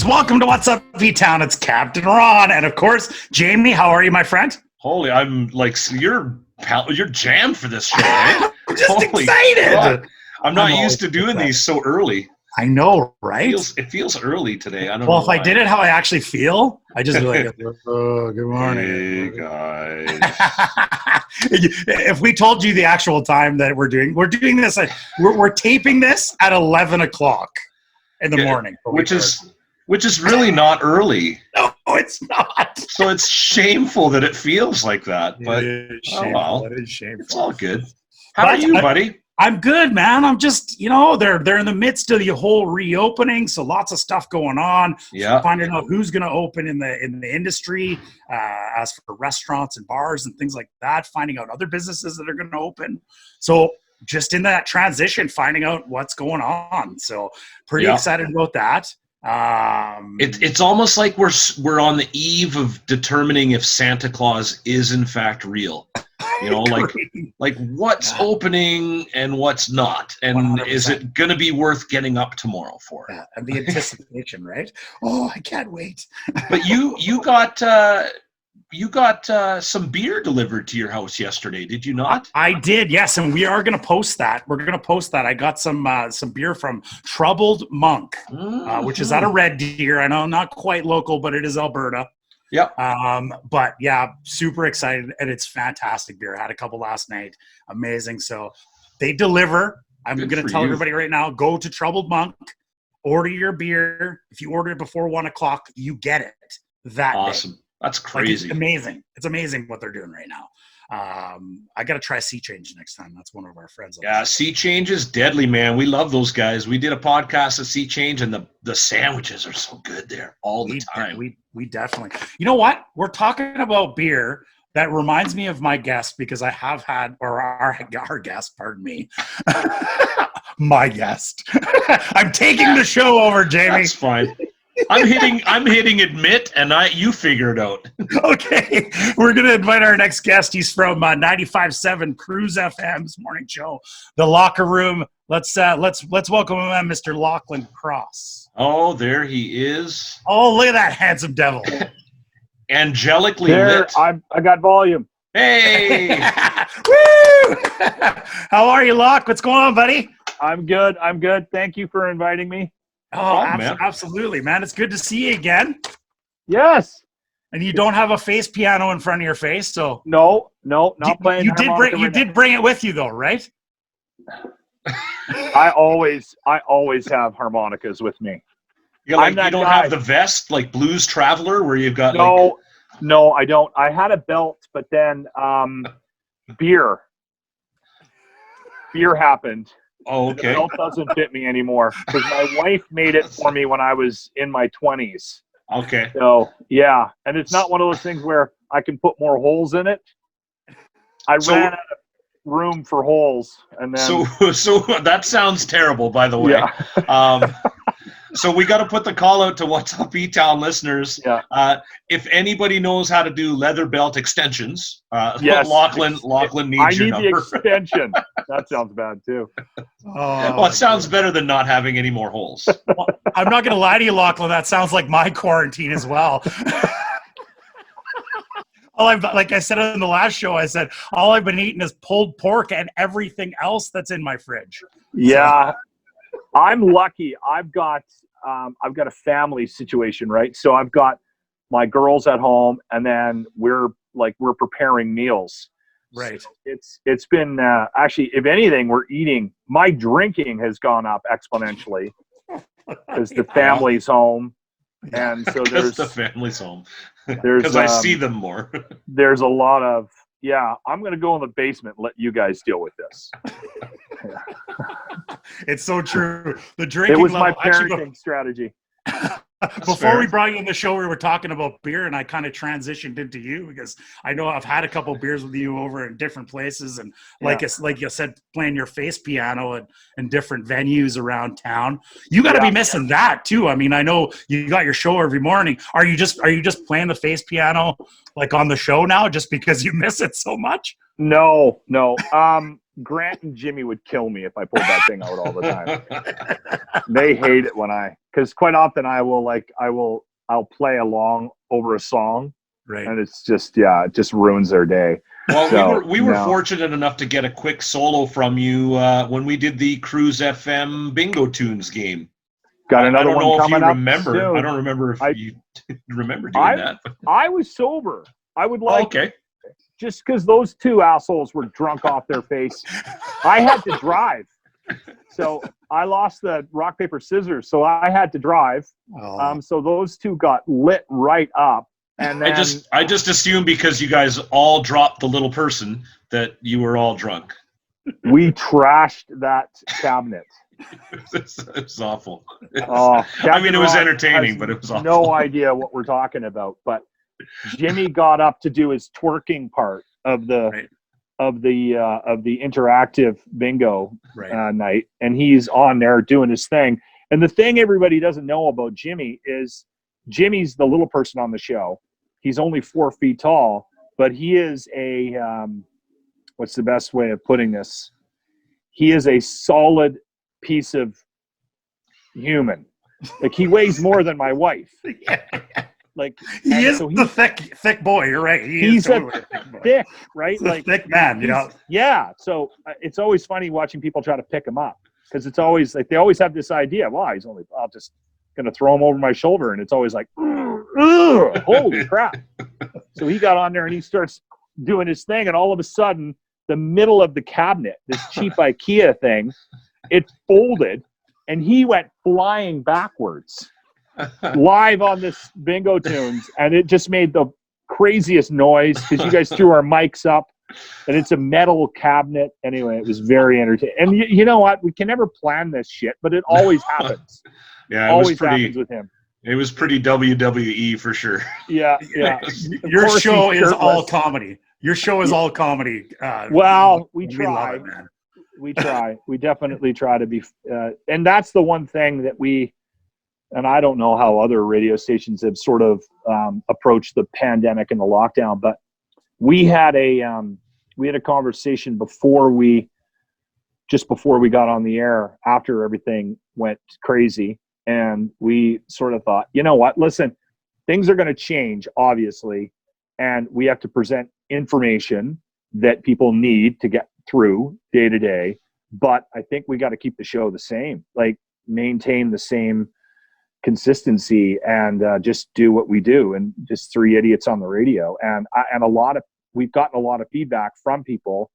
welcome to What's Up, Etown. It's Captain Ron, and of course, Jamie. How are you, my friend? Holy, I'm like, you're jammed for this show, eh? I'm just excited. God. I'm not used to doing these so early. I know, right? It feels early today. I don't know. Well, if I did it how I actually feel, I just be like, oh, good morning. Hey, guys. If we told you the actual time that we're doing this, we're taping this at 11 o'clock in the morning. Which is really not early. No, it's not. So it's shameful that it feels like that. But it is shameful. It is shameful. It's all good. How are you, buddy? I'm good, man. I'm just, they're in the midst of the whole reopening, so lots of stuff going on. Yeah, finding out who's going to open in the industry, as for restaurants and bars and things like that. Finding out other businesses that are going to open. So just in that transition, finding out what's going on. So pretty excited about that. It's almost like we're on the eve of determining if Santa Claus is in fact real. Like what's opening and what's not, and 100%. Is it going to be worth getting up tomorrow for? Yeah, and the anticipation, right? Oh, I can't wait. But you got some beer delivered to your house yesterday, did you not? I did, yes, and we are going to post that. We're going to post that. I got some beer from Troubled Monk, which is out of Red Deer. I know, not quite local, but it is Alberta. Yep. But yeah, super excited, and it's fantastic beer. I had a couple last night. Amazing. So they deliver. I'm going to tell everybody right now, go to Troubled Monk, order your beer. If you order it before 1 o'clock, you get it that awesome day. That's crazy. It's amazing. It's amazing what they're doing right now. I got to try Sea Change next time. That's one of our friends. Yeah, Sea Change is deadly, man. We love those guys. We did a podcast at Sea Change, and the sandwiches are so good there all the time. We definitely. You know what? We're talking about beer. That reminds me of my guest, because I have had, or our guest, pardon me, my guest. I'm taking the show over, Jamie. That's fine. I'm hitting admit, and you figure it out. Okay, we're gonna invite our next guest. He's from 95.7 Cruz FM's morning show, The Locker Room. Let's welcome him, Mr. Lochlin Cross. Oh, there he is. Oh, look at that handsome devil. Angelically lit. I got volume. Hey. Woo! How are you, Lock? What's going on, buddy? I'm good. Thank you for inviting me. Oh, absolutely, man. It's good to see you again. Yes. And you don't have a face piano in front of your face, so no, not playing. You did bring it with you, though, right? I always have harmonicas with me. You don't have the vest like Blues Traveler where you've got No, I don't. I had a belt, but then beer happened. Oh, okay. The belt doesn't fit me anymore because my wife made it for me when I was in my 20s. Okay. So, yeah. And it's not one of those things where I can put more holes in it. I ran out of room for holes. And then, so that sounds terrible, by the way. Yeah. So we got to put the call out to What's Up Etown listeners. Yeah. If anybody knows how to do leather belt extensions, yes. Lochlin needs your number. I need the extension. That sounds bad too. Well, it sounds better than not having any more holes. Well, I'm not going to lie to you, Lochlin. That sounds like my quarantine as well. Like I said in the last show, I said all I've been eating is pulled pork and everything else that's in my fridge. Yeah, I'm lucky. I've got a family situation, right? So I've got my girls at home, and then we're preparing meals. Right. So it's been actually, if anything, we're eating. My drinking has gone up exponentially because the family's home, and so there's the family's home. There's because I see them more. There's a lot of I'm going to go in the basement and let you guys deal with this. It's so true. The drinking. It was my parenting strategy. Before we brought you in the show, we were talking about beer, and I kind of transitioned into you because I know I've had a couple of beers with you over in different places, and like you said, playing your face piano in different venues around town. You got to be missing that too. I mean, I know you got your show every morning. Are you just playing the face piano like on the show now, just because you miss it so much? No. Grant and Jimmy would kill me if I pulled that thing out all the time. They hate it because quite often I'll play along over a song, Right. and it's just it just ruins their day. Well, So, we were fortunate enough to get a quick solo from you when we did the Cruz FM Bingo Tunes game. Got another one I don't know if coming you up remember. soon. I don't remember if you remember doing that. I was sober. I would okay. Just because those two assholes were drunk off their face. I had to drive. So I lost the rock, paper, scissors. So I had to drive. So those two got lit right up. And then I just assumed because you guys all dropped the little person that you were all drunk. We trashed that cabinet. It was awful. I mean, it was entertaining, but it was awful. No idea what we're talking about. But Jimmy got up to do his twerking part of the interactive bingo night, and he's on there doing his thing. And the thing everybody doesn't know about Jimmy is Jimmy's the little person on the show. He's only 4 feet tall, but he is a what's the best way of putting this? He is a solid piece of human. Like, he weighs more than my wife. Like, he is the thick boy. You're right. He's totally thick, right? Like thick man, you know. Yeah. So it's always funny watching people try to pick him up, because it's always like they always have this idea. Well, I'll just gonna throw him over my shoulder, and it's always like, holy crap! So he got on there and he starts doing his thing, and all of a sudden, the middle of the cabinet, this cheap IKEA thing, it folded, and he went flying backwards. Live on this Bingo Tunes, and it just made the craziest noise because you guys threw our mics up, and it's a metal cabinet. Anyway, it was very entertaining. And you know what? We can never plan this shit, but it always happens. Yeah, always happens with him. It was pretty WWE for sure. Yeah. Your show is all comedy. Your show is all comedy. Well, we try. We love it, man. We try. We definitely try to be. And that's the one thing that we. And I don't know how other radio stations have sort of approached the pandemic and the lockdown, but we had a conversation before we got on the air, after everything went crazy, and we sort of thought, you know what? Listen, things are going to change, obviously, and we have to present information that people need to get through day to day. But I think we got to keep the show the same, like maintain the same consistency, and just do what we do, and just three idiots on the radio. And we've gotten a lot of feedback from people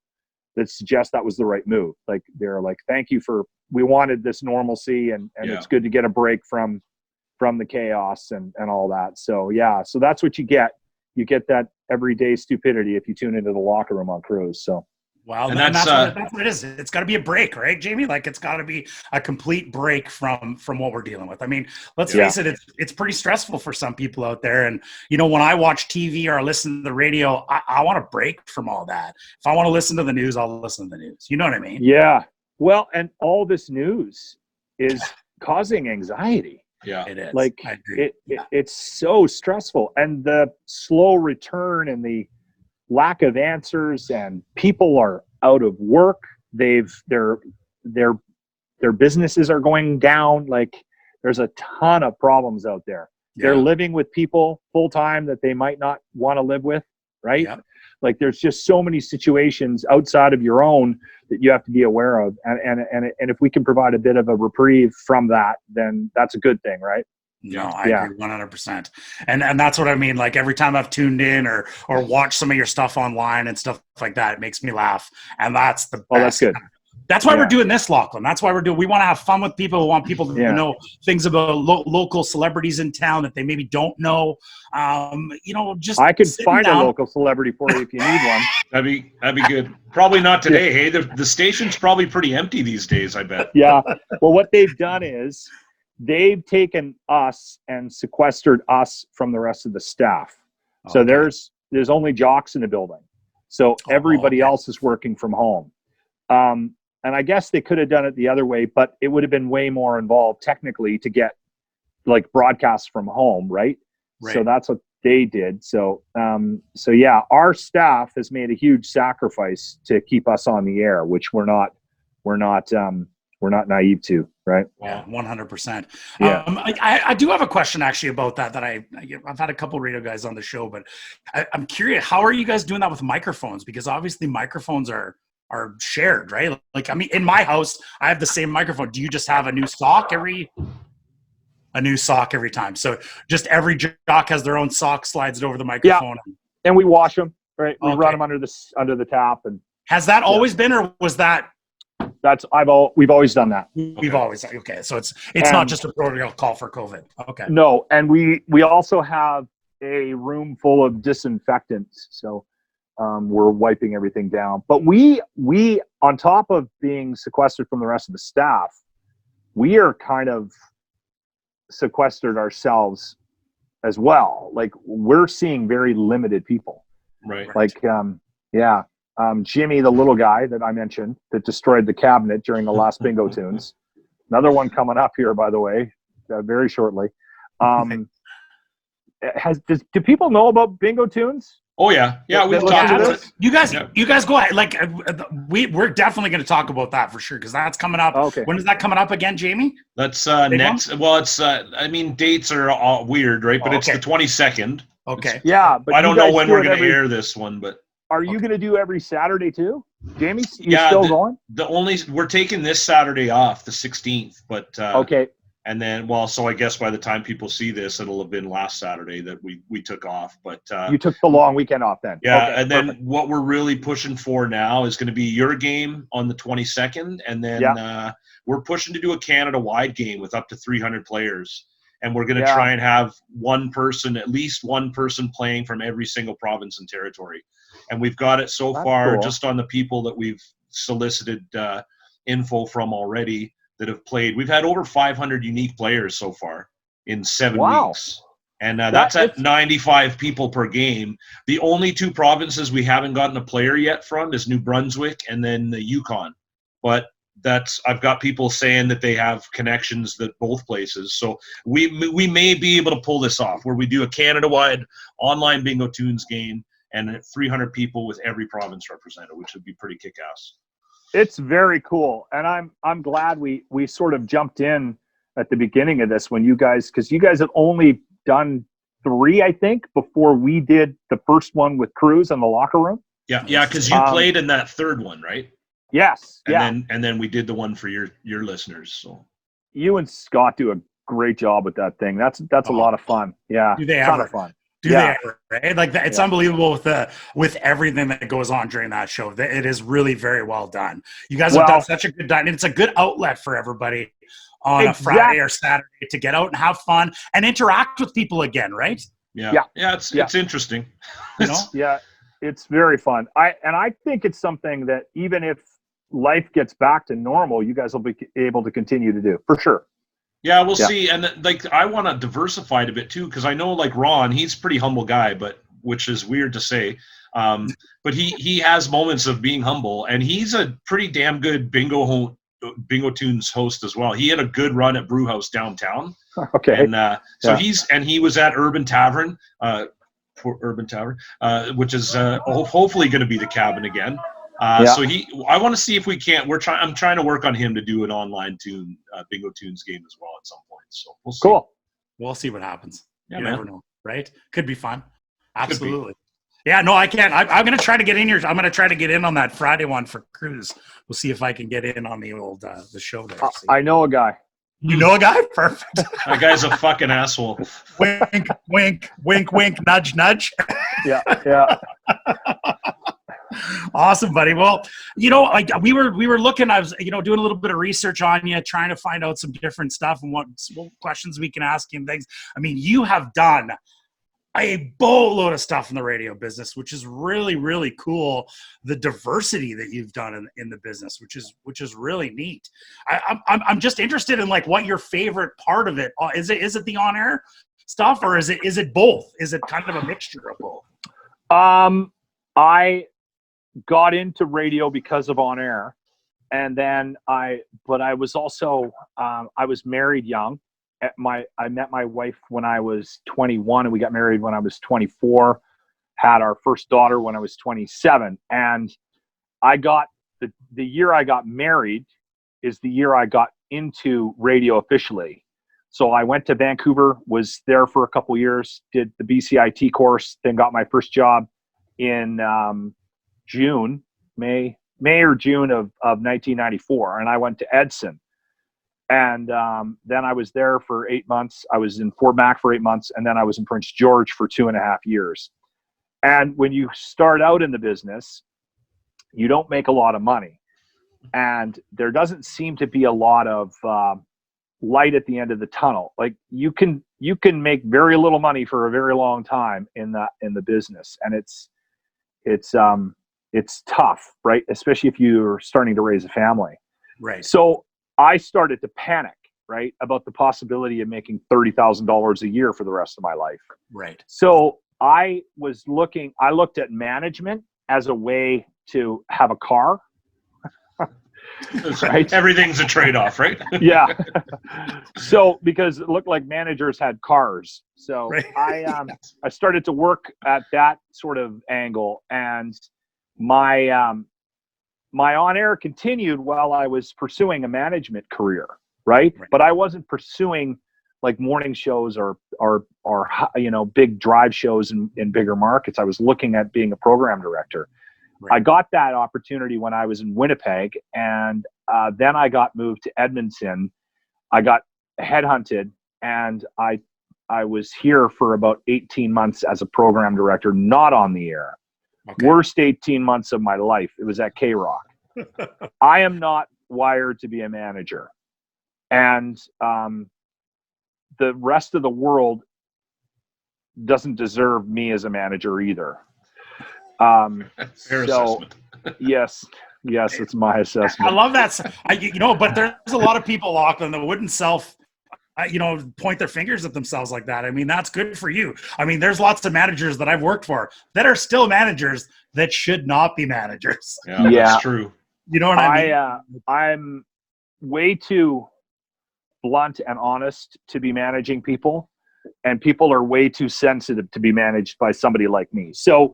that suggest that was the right move. Like, they're like, thank you we wanted this normalcy, and it's good to get a break from the chaos and all that. So so that's what you get that everyday stupidity if you tune into the locker room on Cruz. So wow, and that's what it is. It's got to be a break, right, Jamie? Like, it's got to be a complete break from what we're dealing with. I mean, let's face it, it's pretty stressful for some people out there. And, you know, when I watch TV or I listen to the radio, I want a break from all that. If I want to listen to the news, I'll listen to the news. You know what I mean? Yeah. Well, and all this news is causing anxiety. Yeah, it is. Like, I agree. It's so stressful, and the slow return and the lack of answers, and people are out of work. Their businesses are going down. Like, there's a ton of problems out there. Yeah. They're living with people full time that they might not want to live with, right? Yeah. Like, there's just so many situations outside of your own that you have to be aware of. And if we can provide a bit of a reprieve from that, then that's a good thing, right? No, I agree 100%. And that's what I mean. Like, every time I've tuned in or watched some of your stuff online and stuff like that, it makes me laugh. And that's the best. Oh, that's good. That's why we're doing this, Lochlin. That's why we want to have fun with people. We want people to know things about local celebrities in town that they maybe don't know. You know, just I could find a local celebrity for you if you need one. That'd be good. Probably not today. Hey, the station's probably pretty empty these days, I bet. Yeah. Well, what they've done is they've taken us and sequestered us from the rest of the staff. Okay. So there's only jocks in the building. So everybody else is working from home. And I guess they could have done it the other way, but it would have been way more involved technically to get like broadcasts from home, right? So that's they did. So yeah, our staff has made a huge sacrifice to keep us on the air, which we're not naive to, right? Well, 100%. Yeah. I do have a question actually about that I've had a couple radio guys on the show, but I'm curious, how are you guys doing that with microphones? Because obviously microphones are shared, right? Like, I mean, in my house, I have the same microphone. Do you just have a new sock every time? So just every jock has their own sock, slides it over the microphone. Yeah. And we wash them, right? We Okay. run them under the tap. And has that always been, or was that? We've always done that. We've always, okay. So it's not just a protocol for COVID. Okay. No. And we also have a room full of disinfectants. So we're wiping everything down. But we, on top of being sequestered from the rest of the staff, we are kind of sequestered ourselves as well. Like, we're seeing very limited people. Right. Like, Jimmy, the little guy that I mentioned that destroyed the cabinet during the last Bingo Tunes. Another one coming up here, by the way, very shortly. Do people know about Bingo Tunes? Oh yeah, we've talked about it. You guys go ahead. Like, we're definitely going to talk about that for sure, because that's coming up. Okay. When is that coming up again, Jamie? That's next. One? Well, it's I mean, dates are all weird, right? But it's the 22nd. Okay. Yeah, but I don't know when we're going to air this one, but are you going to do every Saturday too, Jamie? Still going? We're taking this Saturday off, the 16th, but okay. And then, well, so I guess by the time people see this, it'll have been last Saturday that we took off. But you took the long weekend off then. Yeah, okay, and then what we're really pushing for now is going to be your game on the 22nd, and then we're pushing to do a Canada-wide game with up to 300 players, and we're going to try and have at least one person playing from every single province and territory. And we've got it so far just on the people that we've solicited info from already that have played. We've had over 500 unique players so far in 7 weeks. And that's at 95 people per game. The only two provinces we haven't gotten a player yet from is New Brunswick and then the Yukon. But I've got people saying that they have connections that both places. So we may be able to pull this off, where we do a Canada-wide online Bingo Tunes game and 300 people with every province represented, which would be pretty kick-ass. It's very cool, and I'm glad we sort of jumped in at the beginning of this because you guys had only done 3, I think, before we did the first one with Cruz in the locker room. Yeah, because you played in that third one, right? Yes. And then we did the one for your listeners. So you and Scott do a great job with that thing. That's a lot of fun. Yeah, do they ton of fun. Do they ever, right? Like, it's unbelievable with everything that goes on during that show. It is really very well done. You guys have done such a good and it's a good outlet for everybody on a Friday or Saturday to get out and have fun and interact with people again, right? Yeah. It's interesting. You know? Yeah, it's very fun. I think it's something that even if life gets back to normal, you guys will be able to continue to do, for sure. Yeah, we'll see. And like, I want to diversify it a bit too, because I know like Ron, he's a pretty humble guy, which is weird to say. But he has moments of being humble, and he's a pretty damn good Bingo Tunes host as well. He had a good run at Brewhouse downtown. Okay. And he was at Urban Tavern, which is hopefully going to be the cabin again. So I want to see if we can't. I'm trying to work on him to do an online Bingo Tunes game as well at some point. So we'll see. Cool. We'll see what happens. Yeah, you man. never know, right? Could be fun. Absolutely. Yeah, no, I can't. I'm going to try to get in here. I'm going to try to get in on that Friday one for Cruz. We'll see if I can get in on the old the show there. I know a guy. You know a guy? Perfect. That guy's a fucking asshole. Wink, wink, wink, wink, nudge, nudge. Yeah. Awesome, buddy. Well, we were looking. I was, doing a little bit of research on you, trying to find out some different stuff and what questions we can ask you and things. I mean, you have done a boatload of stuff in the radio business, which is really, really cool. The diversity that you've done in the business, which is really neat. I'm just interested in like what your favorite part of it is. It the on air stuff, or is it both? Is it kind of a mixture of both? I got into radio because of on air, and then I was also I was married young, I met my wife when I was 21, and we got married when I was 24. Had our first daughter when I was 27, and I got the year I got married is the year I got into radio officially. So I went to Vancouver, was there for a couple years, did the BCIT course, then got my first job in May or June of 1994, and I went to Edson. And then I was there for 8 months. I was in Fort Mac for 8 months, and then I was in Prince George for 2.5 years. And when you start out in the business, you don't make a lot of money. And there doesn't seem to be a lot of light at the end of the tunnel. Like you can make very little money for a very long time in the business. And it's tough, right? Especially if you're starting to raise a family. Right. So I started to panic, right, about the possibility of making $30,000 a year for the rest of my life. Right. So I looked at management as a way to have a car. Right? Everything's a trade-off, right? Yeah. So because it looked like managers had cars. So right. I started to work at that sort of angle, and my on-air continued while I was pursuing a management career, right? But I wasn't pursuing like morning shows or big drive shows in bigger markets. I was looking at being a program director. Right. I got that opportunity when I was in Winnipeg, and then I got moved to Edmonton. I got headhunted, and I was here for about 18 months as a program director, not on the air. Okay. Worst 18 months of my life. It was at K-Rock. I am not wired to be a manager, and the rest of the world doesn't deserve me as a manager either. Fair assessment. yes, it's my assessment. I love that. But there's a lot of people, Lochlin, that wouldn't point their fingers at themselves like that. I mean, that's good for you. I mean, there's lots of managers that I've worked for that are still managers that should not be managers. Yeah, that's true. You know what I mean? I'm way too blunt and honest to be managing people, and people are way too sensitive to be managed by somebody like me. So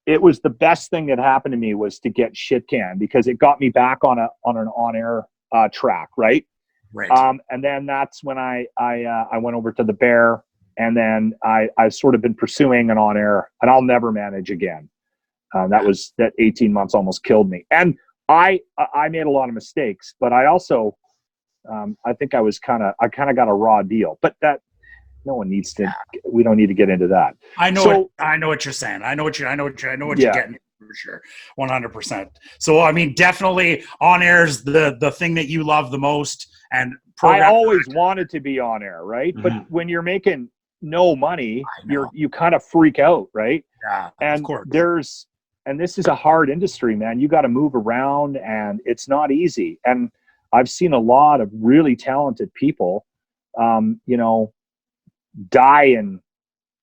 it was the best thing that happened to me was to get shit canned, because it got me back on an on-air track, right? Right. And then that's when I went over to the Bear, and then I've sort of been pursuing an on-air, and I'll never manage again. That 18 months almost killed me. And I made a lot of mistakes, but I also I think I kind of got a raw deal, but that no one needs to. We don't need to get into that. I know what you're saying. I know what you're getting for sure. 100%. So I mean, definitely on air is the thing that you love the most. And I always wanted to be on air, right? Mm-hmm. But when you're making no money, you kind of freak out, right? Yeah, and of course. This is a hard industry, man. You got to move around, and it's not easy. And I've seen a lot of really talented people, die in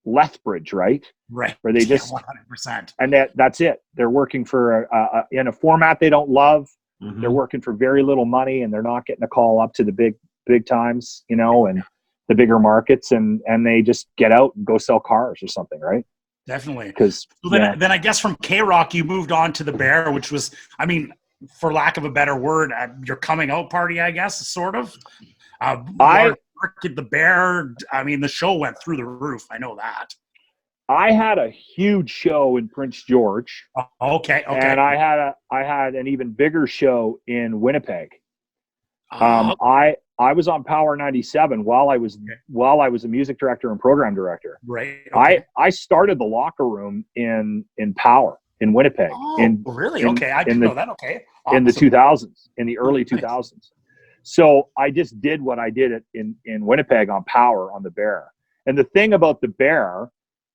Lethbridge, right? Right. Where they just 100%. And that's it. They're working for in a format they don't love. Mm-hmm. They're working for very little money, and they're not getting a call up to the big times, and the bigger markets, and they just get out and go sell cars or something, right? Definitely. Because then I guess from K-Rock you moved on to the Bear, which was, I mean, for lack of a better word, your coming out party, I guess, sort of. The Bear, I mean, the show went through the roof. I know that. I had a huge show in Prince George. Okay. And I had an even bigger show in Winnipeg. I was on Power 97 while I was a music director and program director. Right. Okay. I started the locker room in Power in Winnipeg. Oh, really? Okay. I didn't know that. Okay. Awesome. In the 2000s, in the early 2000s. So I just did what I did in Winnipeg on Power on the Bear. And the thing about the Bear,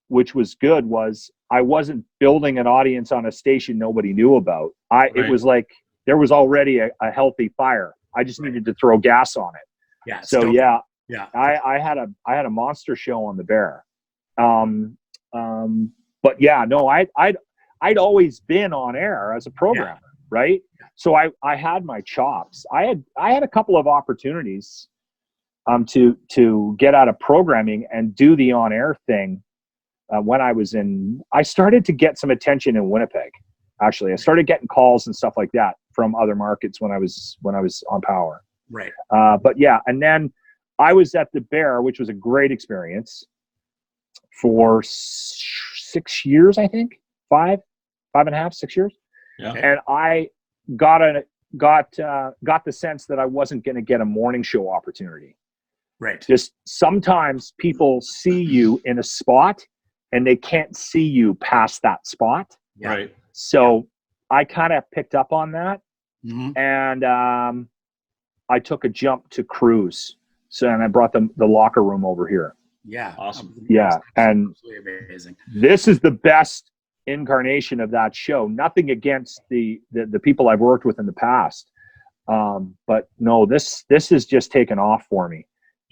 which was good, was I wasn't building an audience on a station nobody knew about. It was like there was already a healthy fire. I just needed to throw gas on it. Yeah. So yeah. I had a monster show on the Bear. But yeah, no, I'd always been on air as a programmer, right? So I had my chops. I had a couple of opportunities to get out of programming and do the on-air thing. When I started to get some attention in Winnipeg. Actually, I started getting calls and stuff like that from other markets when I was on Power. Right. But yeah, and then I was at the Bear, which was a great experience for 6 years, I think, 5.5, 6 years. Yeah. And I got the sense that I wasn't going to get a morning show opportunity. Right. Just sometimes people see you in a spot and they can't see you past that spot. Yeah. Right. So I kind of picked up on that. Mm-hmm. And I took a jump to Cruz. And I brought the locker room over here. Yeah. Awesome. Yeah. And amazing. This is the best incarnation of that show. Nothing against the people I've worked with in the past. But no, this is just taken off for me.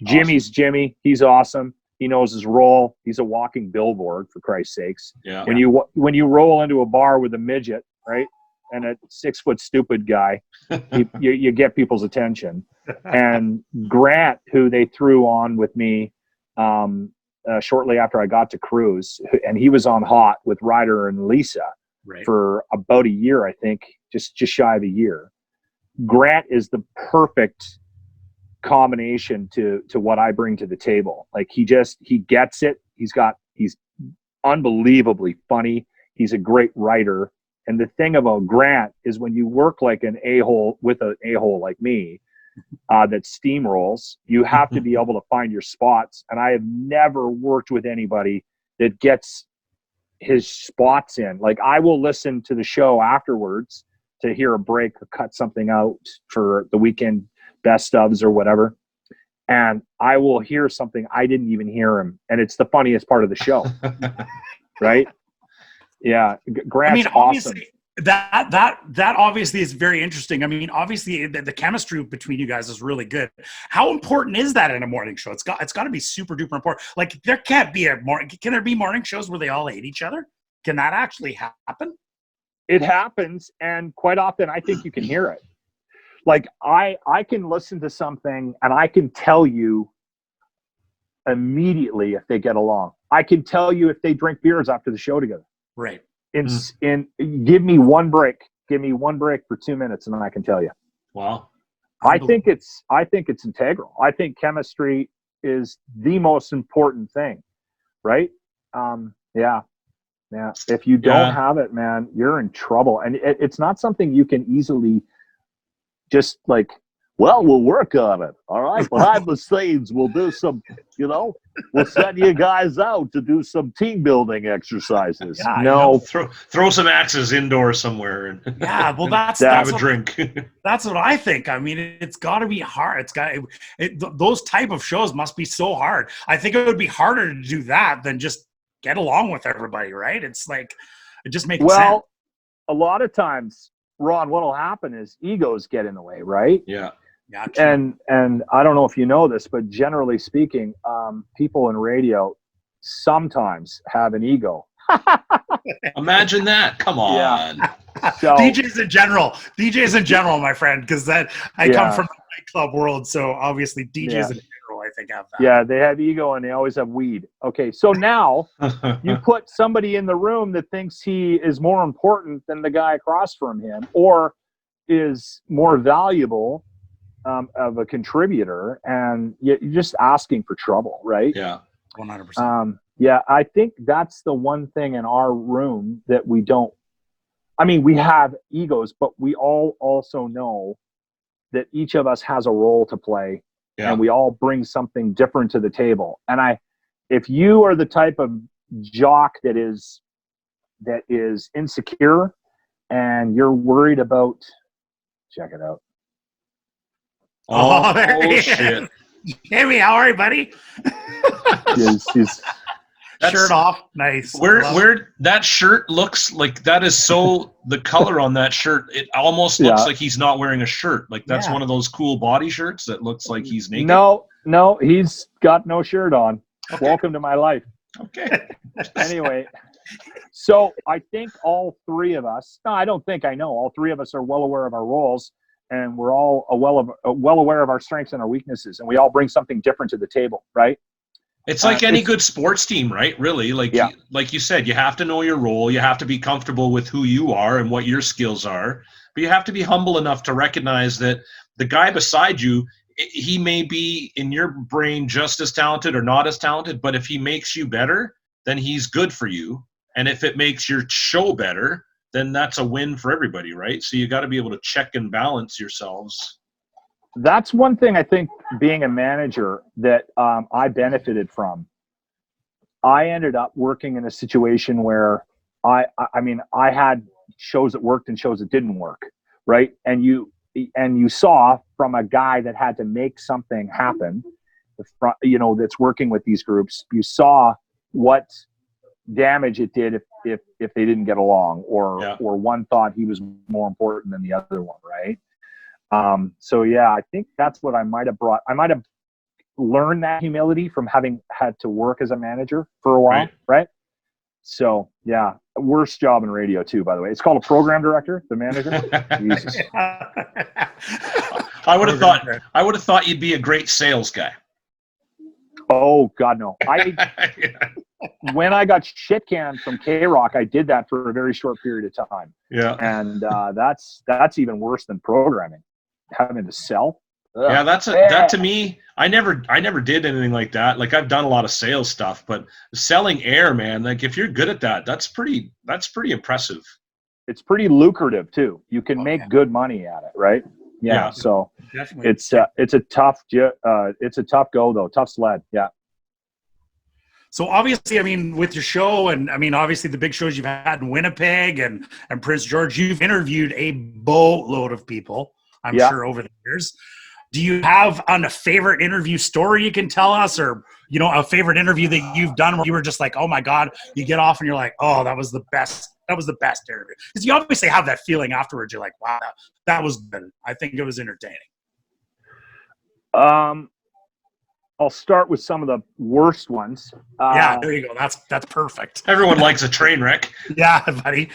Awesome. Jimmy's Jimmy. He's awesome. He knows his role. He's a walking billboard, for Christ's sakes. Yeah. When you roll into a bar with a midget, right, and a 6 foot stupid guy, you get people's attention. And Grant, who they threw on with me shortly after I got to Cruz, and he was on Hot with Ryder and Lisa for about a year, I think, just shy of a year. Grant is the perfect combination to what I bring to the table. Like he gets it. He's unbelievably funny. He's a great writer. And the thing about Grant is when you work like an a-hole with an a-hole like me, that steamrolls, you have to be able to find your spots. And I have never worked with anybody that gets his spots in. Like I will listen to the show afterwards to hear a break or cut something out for the weekend best ofs or whatever. And I will hear something I didn't even hear him. And it's the funniest part of the show. Right? Yeah. Grant's awesome. That obviously is very interesting. I mean, obviously the chemistry between you guys is really good. How important is that in a morning show? It's got to be super duper important. Like can there be morning shows where they all hate each other? Can that actually happen? It happens. And quite often I think you can hear it. Like I can listen to something and I can tell you immediately if they get along. I can tell you if they drink beers after the show together. Right. Give me one break for 2 minutes and then I can tell you. Wow. I think it's integral. I think chemistry is the most important thing. Right. Yeah. If you don't have it, man, you're in trouble. And it's not something you can easily just like, well, we'll work on it. All right. Behind the scenes, we'll do some, we'll send you guys out to do some team building exercises. Yeah, no. Throw some axes indoors somewhere. Yeah. Well, that's have a drink. That's what I think. I mean, it's got to be hard. Those type of shows must be so hard. I think it would be harder to do that than just get along with everybody, right? It's like, it just makes sense. Well, a lot of times, Ron, what'll happen is egos get in the way, right? Yeah. And I don't know if you know this, but generally speaking, people in radio sometimes have an ego. Imagine that. Come on. Yeah. So, DJs in general, my friend, because I come from the nightclub world, so obviously DJs in general, I think, have that. Yeah, they have ego and they always have weed. Okay, so now you put somebody in the room that thinks he is more important than the guy across from him or is more valuable of a contributor, and you're just asking for trouble, right? Yeah, 100%. Yeah, I think that's the one thing in our room that we don't. I mean, we have egos, but we all also know that each of us has a role to play, and we all bring something different to the table. And if you are the type of jock that is insecure, and you're worried about, check it out. Oh shit! Jimmy, how are you, buddy? Shirt off, nice. Where that shirt looks like, that is so, the color on that shirt, it almost looks like he's not wearing a shirt. Like that's one of those cool body shirts that looks like he's naked. No, he's got no shirt on. Okay. Welcome to my life. Okay. Anyway, so I think all three of us, no, I don't think I know, all three of us are well aware of our roles. and we're all well aware of our strengths and our weaknesses, and we all bring something different to the table, right? It's like any good sports team, right? Really, like you said, you have to know your role. You have to be comfortable with who you are and what your skills are. But you have to be humble enough to recognize that the guy beside you, he may be in your brain just as talented or not as talented, but if he makes you better, then he's good for you. And if it makes your show better, then that's a win for everybody, right? So you got to be able to check and balance yourselves. That's one thing I think being a manager that I benefited from. I ended up working in a situation where I had shows that worked and shows that didn't work, right? And you saw from a guy that had to make something happen, that's working with these groups, you saw what damage it did if they didn't get along or one thought he was more important than the other one, right? So yeah, I think that's what I might have brought. I might have learned that humility from having had to work as a manager for a while, right? So yeah, worst job in radio too, by the way. It's called a program director, the manager. Jesus. I would have thought you'd be a great sales guy. Oh God, no. When I got shit canned from K-Rock, I did that for a very short period of time. Yeah. And that's even worse than programming. Having to sell. Ugh. Yeah, that to me, I never did anything like that. Like I've done a lot of sales stuff, but selling air, man, like if you're good at that, that's pretty impressive. It's pretty lucrative too. You can make good money at it, right? Yeah. So definitely. It's a tough go though, tough sled. Yeah. So obviously, I mean, with your show, and I mean, obviously the big shows you've had in Winnipeg and Prince George, you've interviewed a boatload of people, I'm sure, over the years. Do you have a favorite interview story you can tell us, or a favorite interview that you've done where you were just like, oh my God, you get off and you're like, oh, that was the best interview? Because you obviously have that feeling afterwards. You're like, wow, that was good. I think it was entertaining. I'll start with some of the worst ones. Yeah, there you go. That's perfect. Everyone likes a train wreck. Yeah, buddy.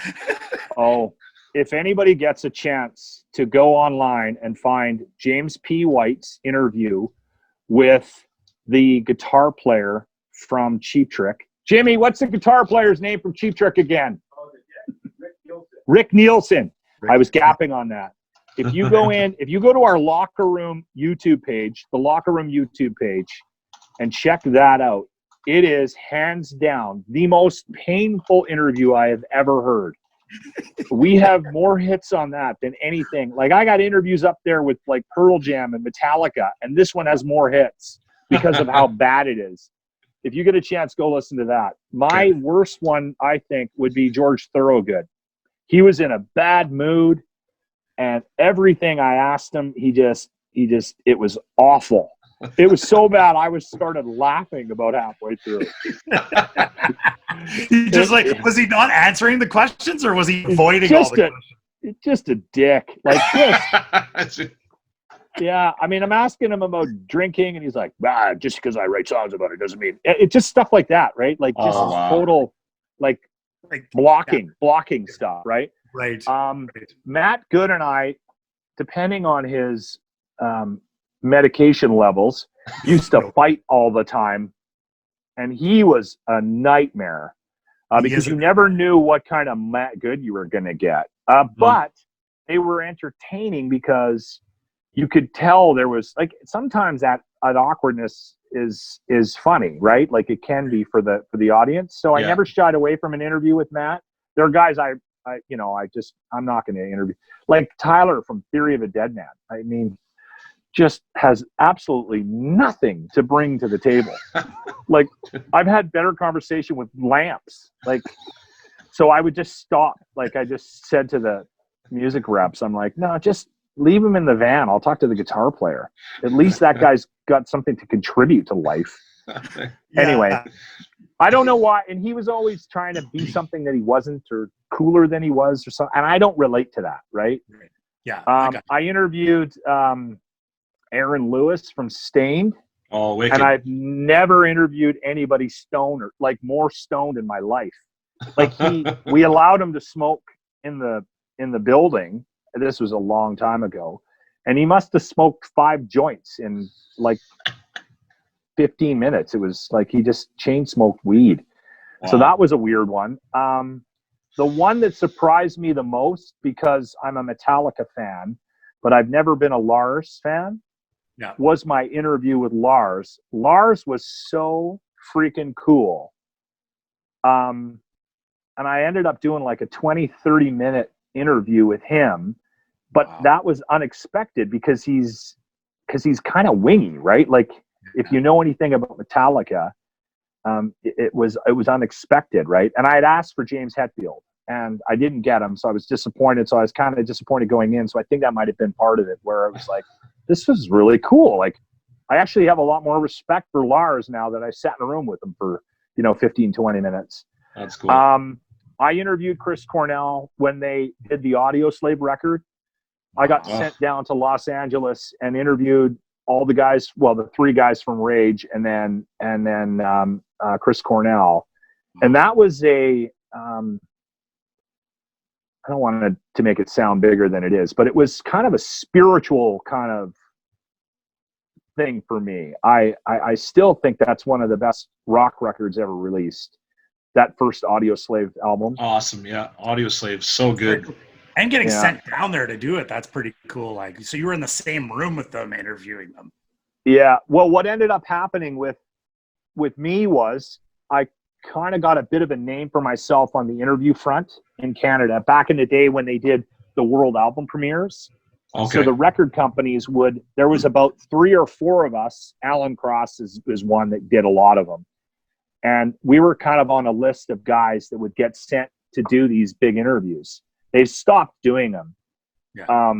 If anybody gets a chance to go online and find James P. White's interview with the guitar player from Cheap Trick. Jimmy, what's the guitar player's name from Cheap Trick again? Rick Nielsen. I was gapping on that. If you go to our Locker Room YouTube page, the Locker Room YouTube page, and check that out, it is hands down the most painful interview I have ever heard. We have more hits on that than anything. Like I got interviews up there with like Pearl Jam and Metallica, and this one has more hits because of how bad it is. If you get a chance, go listen to that. My worst one, I think, would be George Thorogood. He was in a bad mood, and everything I asked him, it was awful. It was so bad, I started laughing about halfway through. Was he not answering the questions, or was he avoiding all the questions? Just a dick. Like this. Yeah, I mean, I'm asking him about drinking, and he's like, just because I write songs about it doesn't mean it. Just stuff like that, right? Like just total, like blocking stuff, right? Right. Matt Good and I, depending on his medication levels, used to fight all the time, and he was a nightmare because you never knew what kind of Matt Good you were going to get. But they were entertaining because you could tell there was like sometimes that awkwardness is funny, right? Like it can be for the audience. So I never shied away from an interview with Matt. There are guys I'm not going to interview, like Tyler from Theory of a Dead Man. I mean, just has absolutely nothing to bring to the table. Like I've had better conversation with Lamps. Like, so I would just stop. Like I just said to the music reps, I'm like, no, just leave him in the van. I'll talk to the guitar player. At least that guy's got something to contribute to life. Anyway, I don't know why. And he was always trying to be something that he wasn't, or cooler than he was, or something. And I don't relate to that, right? Yeah. I interviewed Aaron Lewis from Stained. Oh, wicked. And I've never interviewed anybody stoned or like more stoned in my life. Like we allowed him to smoke in the building. This was a long time ago. And he must have smoked 5 joints in like 15 minutes. It was like he just chain smoked weed. Wow. So that was a weird one. The one that surprised me the most, because I'm a Metallica fan, but I've never been a Lars fan, was my interview with Lars. Lars was so freaking cool. And I ended up doing like a 20, 30-minute interview with him, but that was unexpected because he's kind of wingy, right? Like if you know anything about Metallica, it was unexpected, right? And I had asked for James Hetfield, and I didn't get him, so I was disappointed. So I was kind of disappointed going in. So I think that might have been part of it, where I was like, this was really cool. Like, I actually have a lot more respect for Lars now that I sat in a room with him for 15, 20 minutes. That's cool. I interviewed Chris Cornell when they did the Audio Slave record. I got sent down to Los Angeles and interviewed all the guys, well, the 3 guys from Rage, and then Chris Cornell. And that was I don't want to make it sound bigger than it is, but it was kind of a spiritual kind of thing for me. I still think that's one of the best rock records ever released. That first Audio Slave album. Awesome. Yeah. Audio Slave. So good. And getting sent down there to do it. That's pretty cool. Like, so you were in the same room with them, interviewing them. Yeah. Well, what ended up happening with me was I kind of got a bit of a name for myself on the interview front in Canada back in the day when they did the world album premieres. Okay. So the record companies there was about 3 or 4 of us. Lochlin Cross is one that did a lot of them. And we were kind of on a list of guys that would get sent to do these big interviews. They stopped doing them. Yeah.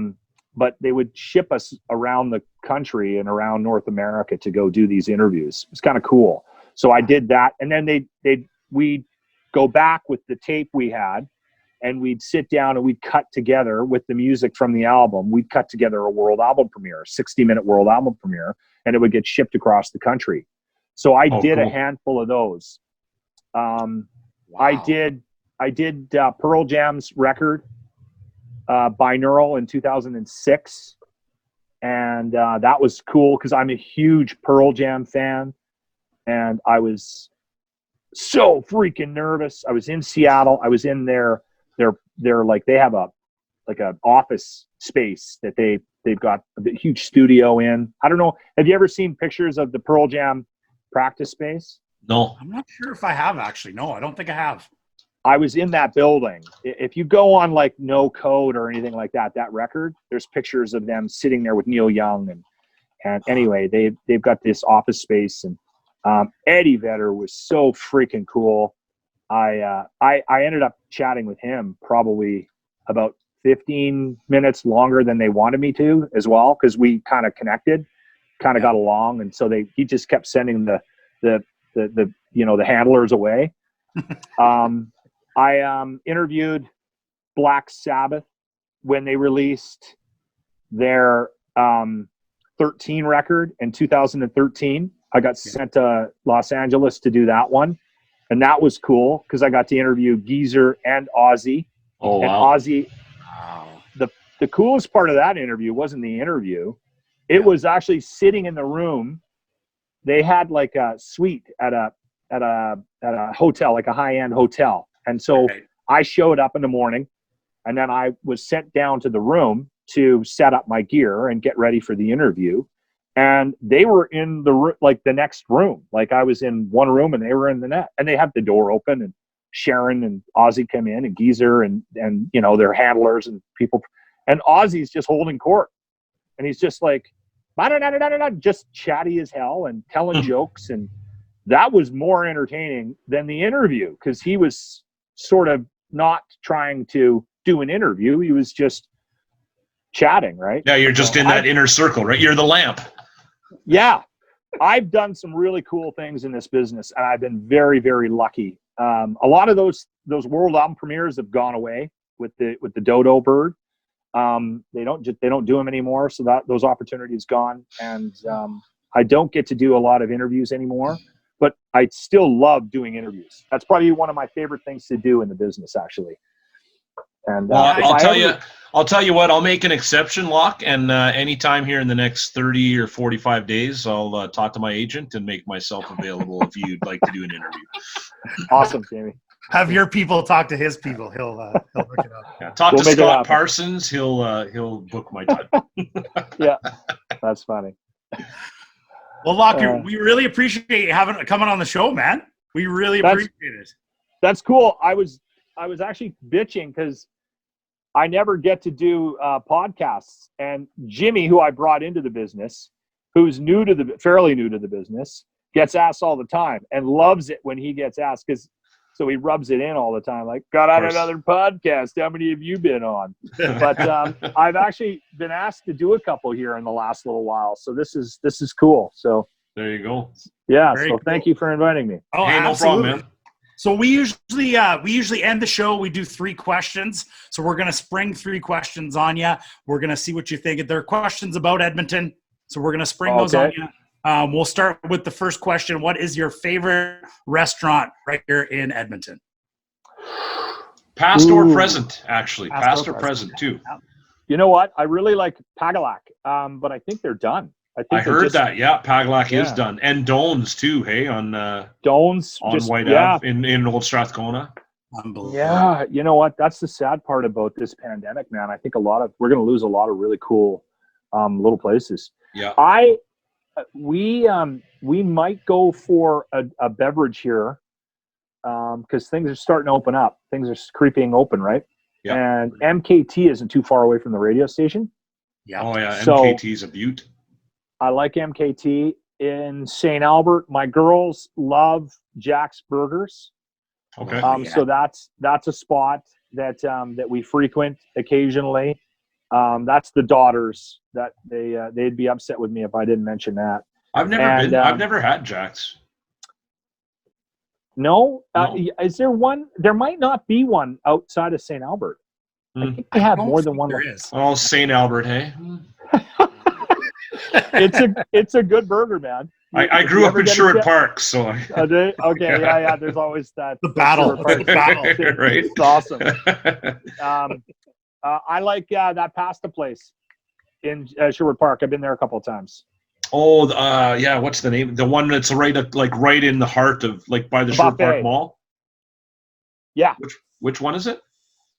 But they would ship us around the country and around North America to go do these interviews. It was kind of cool. So I did that. And then we'd go back with the tape we had, and we'd sit down and we'd cut together with the music from the album. We'd cut together a world album premiere, a 60-minute world album premiere, and it would get shipped across the country. So I did a handful of those. I did Pearl Jam's record, Binaural, in 2006. And that was cool because I'm a huge Pearl Jam fan. And I was so freaking nervous. I was in Seattle. I was in they're like, they have a office space that they've got a huge studio in. I don't know. Have you ever seen pictures of the Pearl Jam practice space? No. I'm not sure if I have, actually. No, I don't think I have. I was in that building. If you go on like No Code or anything like that record, there's pictures of them sitting there with Neil Young. And anyway, they've got this office space, and Eddie Vedder was so freaking cool. I ended up chatting with him probably about 15 minutes longer than they wanted me to as well, because we kind of connected, got along, and so he just kept sending the handlers away. I interviewed Black Sabbath when they released their 13 record in 2013. I got sent to Los Angeles to do that one. And that was cool because I got to interview Geezer and Ozzy. Oh, and wow. Ozzy, the coolest part of that interview wasn't the interview. It was actually sitting in the room. They had like a suite at a hotel, like a high-end hotel. And so I showed up in the morning, and then I was sent down to the room to set up my gear and get ready for the interview. And they were in the next room. Like I was in one room and they were in the next, and they had the door open, and Sharon and Ozzy come in, and Geezer and their handlers and people, and Ozzy's just holding court, and he's just like, just chatty as hell and telling jokes. And that was more entertaining than the interview, because he was sort of not trying to do an interview. He was just chatting, right? Yeah, you're just in that inner circle, right? You're the lamp. Yeah. I've done some really cool things in this business, and I've been very, very lucky. A lot of those world album premieres have gone away with the dodo bird. They don't do them anymore, so that those opportunities gone. And I don't get to do a lot of interviews anymore, but I still love doing interviews. That's probably one of my favorite things to do in the business, actually. And well, I'll tell you what, I'll make an exception, Locke, and anytime here in the next 30 or 45 days, I'll talk to my agent and make myself available if you'd like to do an interview. Awesome, Jamie. Have your people talk to his people. He'll look it up. Yeah, talk to Scott Parsons. He'll book my time. Yeah, that's funny. Well, Locke, we really appreciate you coming on the show, man. We really appreciate it. That's cool. I was actually bitching because I never get to do podcasts. And Jimmy, who I brought into the business, who's fairly new to the business, gets asked all the time and loves it when he gets asked, so he rubs it in all the time, like, got on another podcast. How many have you been on? But I've actually been asked to do a couple here in the last little while. So this is cool. So there you go. Yeah. Very cool. Thank you for inviting me. Oh, hey, no problem, man. So we usually end the show. We do 3 questions. So we're going to spring 3 questions on you. We're going to see what you think. They're questions about Edmonton. So we're going to spring those on you. We'll start with the first question. What is your favorite restaurant right here in Edmonton? Past or present, actually. Past or present, too. You know what? I really like Pagalak, but I think they're done. I heard that. Yeah, Pagalak is done. And Doan's, too, hey, on Doan's on White Ave in Old Strathcona. Unbelievable. Yeah, you know what? That's the sad part about this pandemic, man. I think we're going to lose a lot of really cool little places. Yeah. We might go for a beverage here because things are starting to open up. Things are creeping open, right? Yeah. And MKT isn't too far away from the radio station. Yeah. Oh, yeah. MKT is a beaut. I like MKT. In St. Albert, my girls love Jack's Burgers. Okay. So that's a spot that we frequent occasionally. That's the daughters that they'd be upset with me if I didn't mention that. I've never been. I've never had Jack's. No. Is there one? There might not be one outside of St. Albert. I think they have more than one. There is. Oh, St. Albert, hey. It's a good burger, man. I grew up in Sherwood Park, so. Okay, yeah. There's always that. The battle. Right. It's awesome. I like that pasta place in Sherwood Park. I've been there a couple of times. Oh, yeah. What's the name? The one that's right in the heart of by the Sherwood Park Mall. Yeah. Which one is it?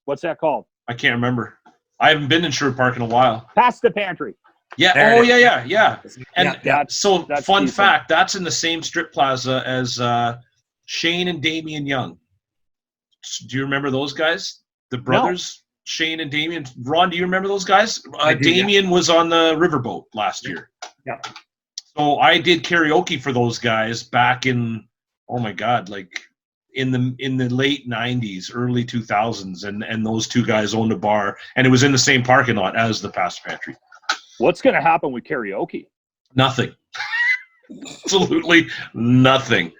What's that called? I can't remember. I haven't been in Sherwood Park in a while. Pasta Pantry. Yeah. There Yeah. And that's fun decent. fact, that's in the same strip plaza as Shane and Damian Young. Do you remember those guys? The brothers, no. Shane and Damian. Ron, do you remember those guys? Damian was on the riverboat last year. Yeah. So I did karaoke for those guys back in, oh my God, in the late 90s, early 2000s, and those 2 guys owned a bar, and it was in the same parking lot as the Pasta Pantry. What's going to happen with karaoke? Nothing. Absolutely nothing.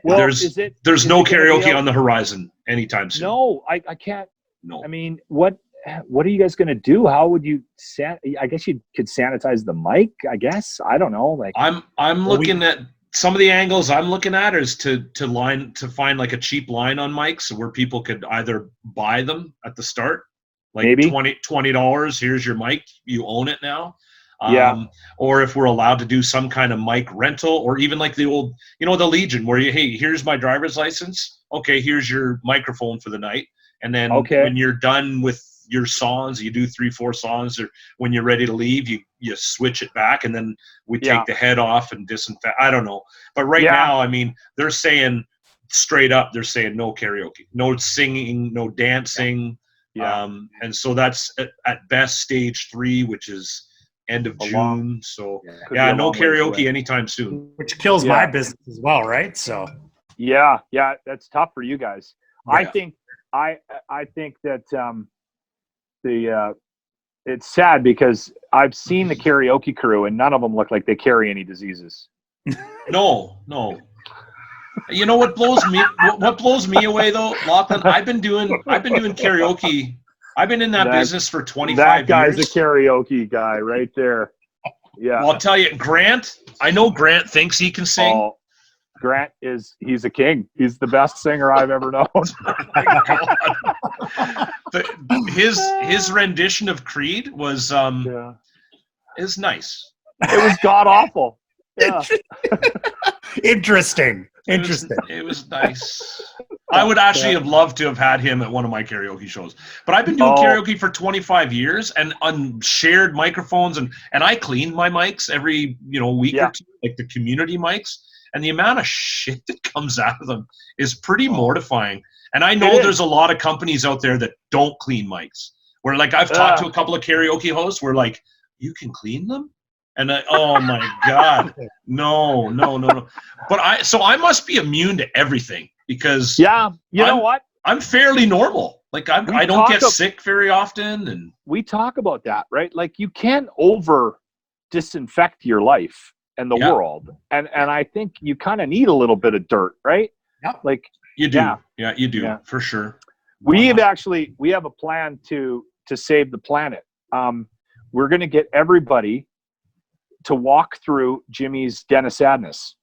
Well, there's no karaoke on the horizon anytime soon. No, I can't. No. I mean, what are you guys going to do? How would you I guess you could sanitize the mic, I guess. I don't know. I'm looking at some of the angles I'm looking at is to find a cheap line on mics where people could either buy them at the start. Maybe $20. Here's your mic. You own it now. Yeah. Or if we're allowed to do some kind of mic rental, or even the old, the Legion, where hey, here's my driver's license. Okay, here's your microphone for the night. And then when you're done with your songs, you do 3-4 songs, or when you're ready to leave, you switch it back, and then we take the head off and disinfect. I don't know. But now, I mean, they're saying straight up, they're saying no karaoke, no singing, no dancing. Yeah. And so that's at best stage 3, which is end of June. So no karaoke anytime soon. Which kills my business as well, right? So yeah, that's tough for you guys. Yeah. I think that it's sad because I've seen the karaoke crew and none of them look like they carry any diseases. No. You know what blows me away though, Lochlin? I've been doing karaoke. I've been in that business for 25 years. That guy's a karaoke guy right there. Yeah. Well, I'll tell you, Grant. I know Grant thinks he can sing. Grant he's a king. He's the best singer I've ever known. His rendition of Creed was is nice. It was god awful. Yeah. Interesting. It was nice. I would actually have loved to have had him at one of my karaoke shows. But I've been doing karaoke for 25 years and on shared microphones, and I clean my mics every week or two, like the community mics. And the amount of shit that comes out of them is pretty mortifying. And I know there's a lot of companies out there that don't clean mics. Where like I've talked to a couple of karaoke hosts where like, you can clean them? And oh my God, no. But I must be immune to everything because you know what? I'm fairly normal. Like I don't get sick very often, and we talk about that, right? Like you can't over disinfect your life and the world, and I think you kind of need a little bit of dirt, right? Yeah, like you do. Yeah, you do for sure. We have a plan to save the planet. We're going to get everybody to walk through Jimmy's den of sadness,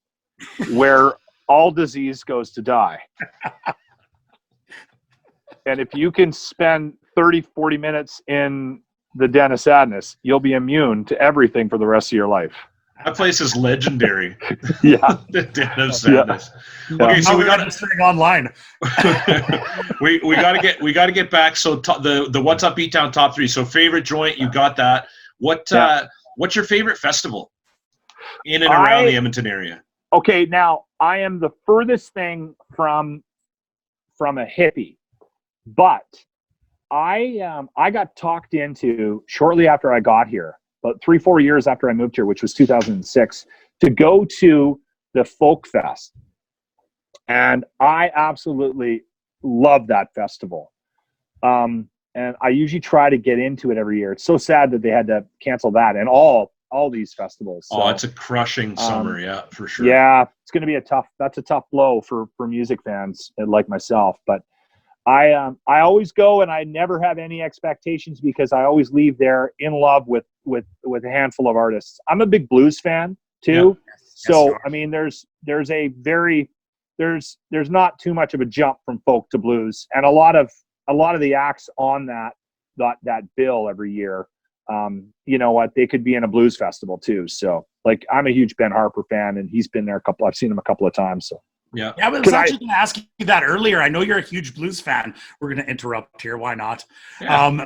where all disease goes to die. And if you can spend 30, 40 minutes in the den of sadness, you'll be immune to everything for the rest of your life. That place is legendary. Yeah. The den of sadness. Yeah. Okay, so we got registering online. we got to get back. So the What's Up Etown top 3. So favorite joint, you got that. What's your favorite festival in and around the Edmonton area? Okay, now I am the furthest thing from a hippie, but I got talked into shortly after I got here, about 3-4 years after I moved here, which was 2006, to go to the Folk Fest, and I absolutely love that festival. And I usually try to get into it every year. It's so sad that they had to cancel that and all these festivals. So, it's a crushing summer, for sure. Yeah, it's going to be that's a tough blow for music fans like myself. But I always go, and I never have any expectations because I always leave there in love with a handful of artists. I'm a big blues fan too. Yeah. So I mean, there's not too much of a jump from folk to blues, and a lot of the acts on that bill every year, you know what, they could be in a blues festival too. So like, I'm a huge Ben Harper fan, and he's been there I've seen him a couple of times. So yeah, but I was actually going to ask you that earlier. I know you're a huge blues fan. We're going to interrupt here. Why not? Yeah.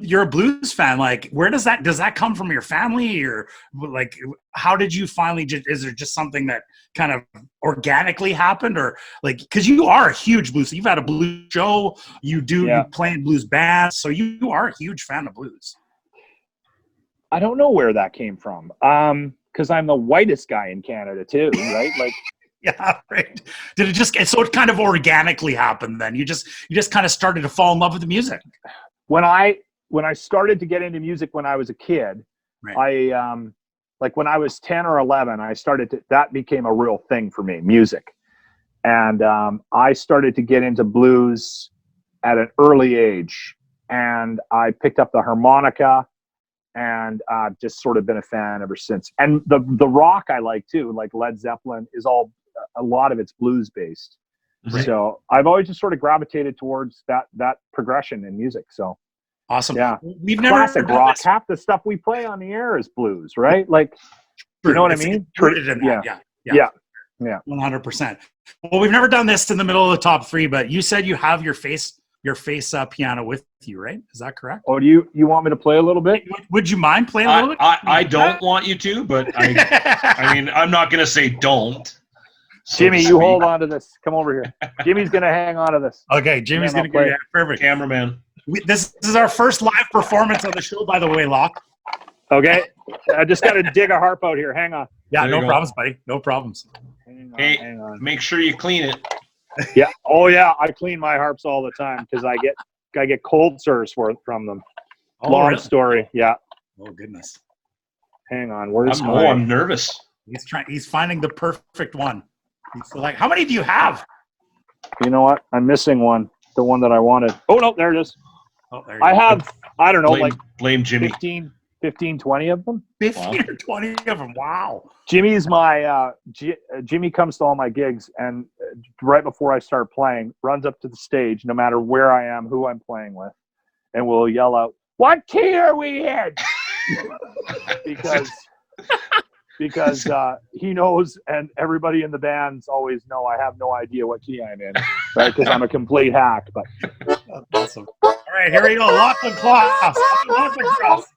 You're a blues fan. Like, where does that come from? Your family, or like, how did you finally? Is there just something that kind of organically happened, or like, because you are a huge blues. You've had a blues show. You play in blues bands, so you are a huge fan of blues. I don't know where that came from. Because I'm the whitest guy in Canada too, right? Like. Yeah, right. Did it just so it kind of organically happened then? You just kind of started to fall in love with the music. When I started to get into music when I was a kid, right. Like when I was 10 or 11, that became a real thing for me, music. And I started to get into blues at an early age, and I picked up the harmonica, and I've just sort of been a fan ever since. And the rock I like too, like Led Zeppelin, is a lot of it's blues based. Right. So I've always just sort of gravitated towards that progression in music. So awesome. Yeah. We've never classic rock. Half the stuff we play on the air is blues, right? Like, you know what I mean? Yeah. 100%. Well, we've never done this in the middle of the top 3, but you said you have your face piano with you, right? Is that correct? Oh, do you want me to play a little bit? Would you mind playing a little bit? I don't want you to, but I mean, I'm not going to say don't. Jimmy, you hold on to this. Come over here. Jimmy's going to hang on to this. Okay, Jimmy's going to go. Yeah, perfect. Cameraman. This is our first live performance on the show, by the way, Loch. Okay. I just got to dig a harp out here. Hang on. Yeah, no problems, buddy. No problems. Hang on. Make sure you clean it. Yeah. Oh, yeah. I clean my harps all the time because I get cold sores from them. Long story. Yeah. Oh, goodness. Hang on. I'm nervous. He's finding the perfect one. He's like, how many do you have? You know what? I'm missing one. The one that I wanted. Oh, no, there it is. Oh, there I have, I don't know, blame Jimmy. 15, 20 of them. 15 or 20 of them. Wow. Jimmy's my Jimmy comes to all my gigs, and right before I start playing, runs up to the stage, no matter where I am, who I'm playing with, and will yell out, "What key are we in?" because he knows, and everybody in the bands always know I have no idea what key I'm in, right? Because I'm a complete hack. But that's awesome. All right, here we go. Lochlin Cross. Lochlin Cross.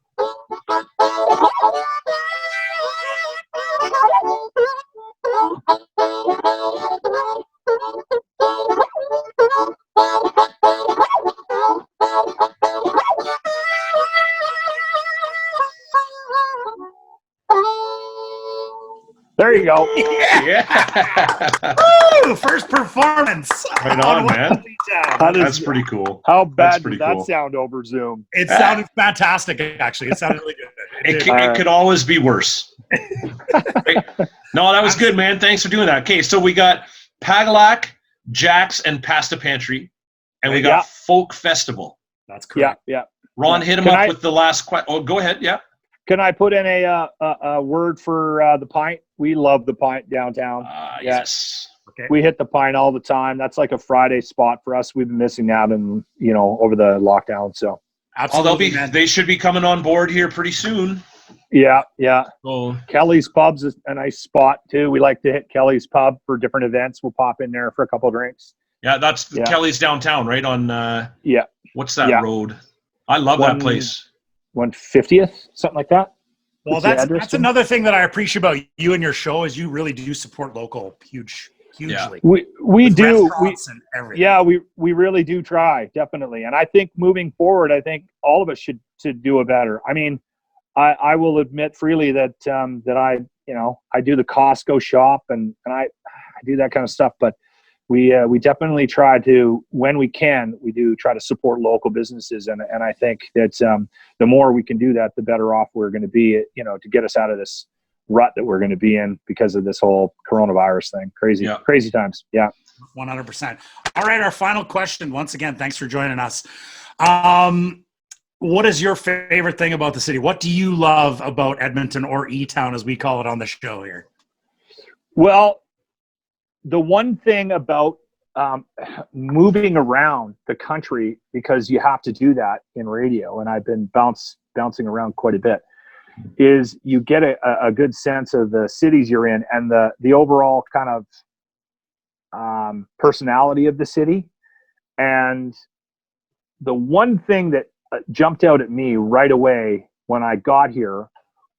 There you go. Yeah. Woo, first performance. Right on, man. That's pretty cool. How bad did that sound over Zoom? It sounded fantastic, actually. It sounded really good. It could always be worse. Right? No, that was good, man. Thanks for doing that. Okay, so we got Pagalak, Jack's, and Pasta Pantry, and we got Folk Festival. That's correct. Yeah. Ron, hit him up with the last question. Oh, go ahead. Yeah. Can I put in a word for the Pint? We love the Pint downtown. Yes. Okay. We hit the Pint all the time. That's like a Friday spot for us. We've been missing that, and over the lockdown. So, absolutely, they should be coming on board here pretty soon. Yeah. Oh. Kelly's Pub's is a nice spot too. We like to hit Kelly's Pub for different events. We'll pop in there for a couple of drinks. Yeah, that's Kelly's downtown, right on. What's that road? I love that place. 150th, something like that. Well, that's another thing that I appreciate about you and your show is you really do support local hugely. Yeah. We do. We really do try, definitely. And I think moving forward, I think all of us should do it better. I mean, I will admit freely that I do the Costco shop and I do that kind of stuff, but we definitely try to, when we can, we do try to support local businesses. And I think that the more we can do that, the better off we're going to be, to get us out of this rut that we're going to be in because of this whole coronavirus thing. Crazy times. Yeah. 100%. All right. Our final question. Once again, thanks for joining us. What is your favorite thing about the city? What do you love about Edmonton, or Etown as we call it on the show here? Well, the one thing about moving around the country, because you have to do that in radio, and I've been bouncing around quite a bit, is you get a good sense of the cities you're in and the overall kind of personality of the city. And the one thing that jumped out at me right away when I got here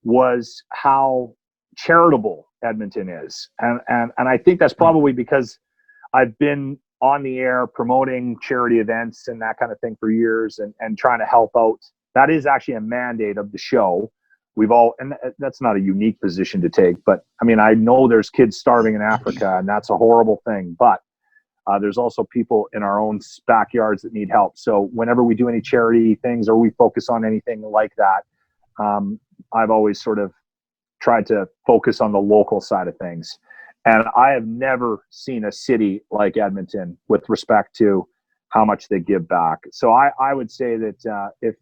was how charitable Edmonton is. And I think that's probably because I've been on the air promoting charity events and that kind of thing for years and trying to help out. That is actually a mandate of the show. And that's not a unique position to take, but I mean, I know there's kids starving in Africa and that's a horrible thing, but there's also people in our own backyards that need help. So whenever we do any charity things or we focus on anything like that, I've always sort of tried to focus on the local side of things. And I have never seen a city like Edmonton with respect to how much they give back. So I would say that if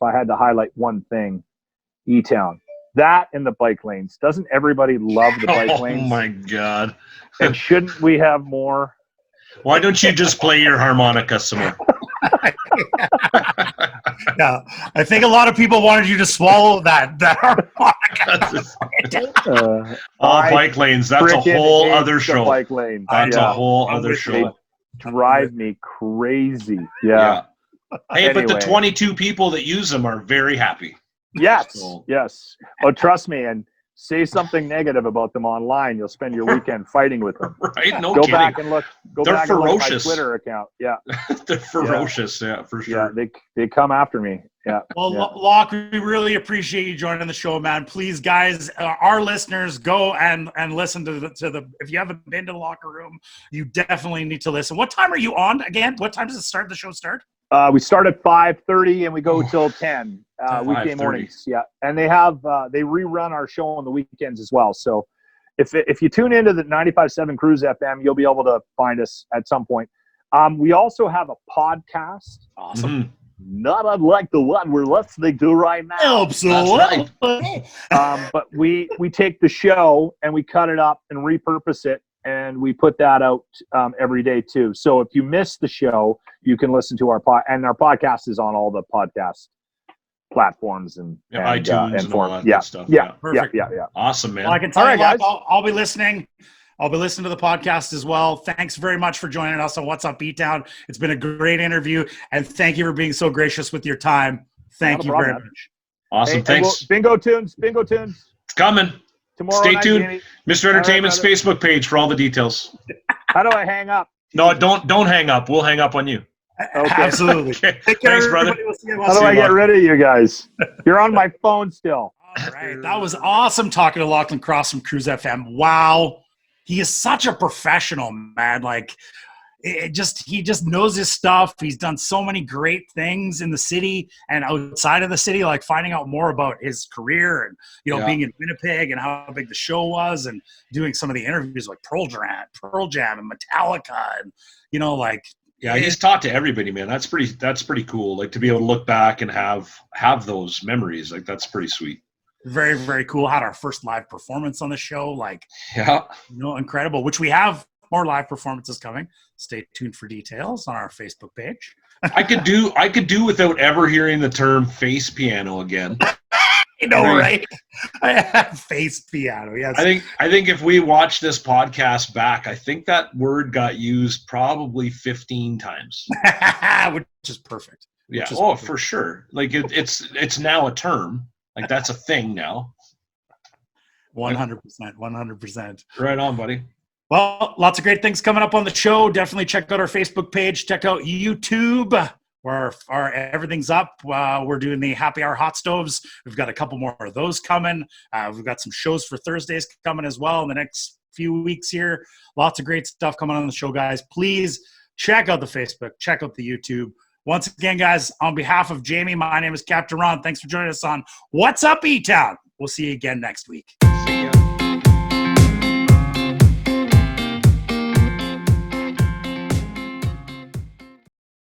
I had to highlight one thing, Etown, that and the bike lanes. Doesn't everybody love the bike lanes? Oh my God. And shouldn't we have more? Why don't you just play your harmonica some more? Yeah, I think a lot of people wanted you to swallow that harmonica. Bike lanes. That's a whole other show. Bike lanes. That's a whole other show. Drive me crazy. Yeah. Hey, but the 22 people that use them are very happy. Yes. Yes. Oh, trust me. And say something negative about them online. You'll spend your weekend fighting with them. Right? No Go kidding. back and look. They're ferocious. Look at my Twitter account. Yeah. They're ferocious. Yeah, for sure. Yeah, they come after me. Yeah. Well, Loch, we really appreciate you joining the show, man. Please, guys, our listeners, go and listen to the. If you haven't been to the locker room, you definitely need to listen. What time are you on again? What time does the show start? We start at 5:30 and we go till 10 weekday mornings. Yeah, and they rerun our show on the weekends as well. So if you tune into the 95.7 Cruz FM, you'll be able to find us at some point. We also have a podcast. Awesome. not unlike the one we're listening to right now. Absolutely. But we take the show and we cut it up and repurpose it, and we put that out every day too. So if you miss the show, you can listen to our podcast is on all the podcast platforms and iTunes and all that good stuff. Yeah. Awesome, man. Well, I can tell you guys. I'll be listening. I'll be listening to the podcast as well. Thanks very much for joining us on What's Up Etown. It's been a great interview, and thank you for being so gracious with your time. Thank you very much. Awesome. Thanks. Bingo tunes. It's coming. Tomorrow Stay night, tuned. Danny. Mr. Entertainment's Facebook page for all the details. How do I hang up? No, don't hang up. We'll hang up on you. Okay. Absolutely. Okay. Take care, Thanks, brother. everybody. We'll see you. How do I get rid of you guys? You're on my phone still. All right. That was awesome talking to Lochlin Cross from Cruz FM. Wow. He is such a professional, man. Like, he just knows his stuff. He's done so many great things in the city and outside of the city, like finding out more about his career and, being in Winnipeg and how big the show was, and doing some of the interviews like Pearl Jam and Metallica, and, he's taught to everybody, man. That's pretty cool. Like, to be able to look back and have those memories, like, that's pretty sweet. Very, very cool. Had our first live performance on the show. Like, incredible, which we have more live performances coming. Stay tuned for details on our Facebook page. I could do without ever hearing the term face piano again. Right? Face piano. Yes. I think if we watch this podcast back, I think that word got used probably 15 times. Which is perfect. Yeah. Perfect. For sure. Like, it's now a term. Like, that's a thing now. 100%. Right on, buddy. Well, lots of great things coming up on the show. Definitely check out our Facebook page. Check out YouTube, where our everything's up. We're doing the happy hour hot stoves. We've got a couple more of those coming. We've got some shows for Thursdays coming as well in the next few weeks here. Lots of great stuff coming on the show, guys. Please check out the Facebook. Check out the YouTube. Once again, guys, on behalf of Jamie, my name is Captain Ron. Thanks for joining us on What's Up, E-Town. We'll see you again next week.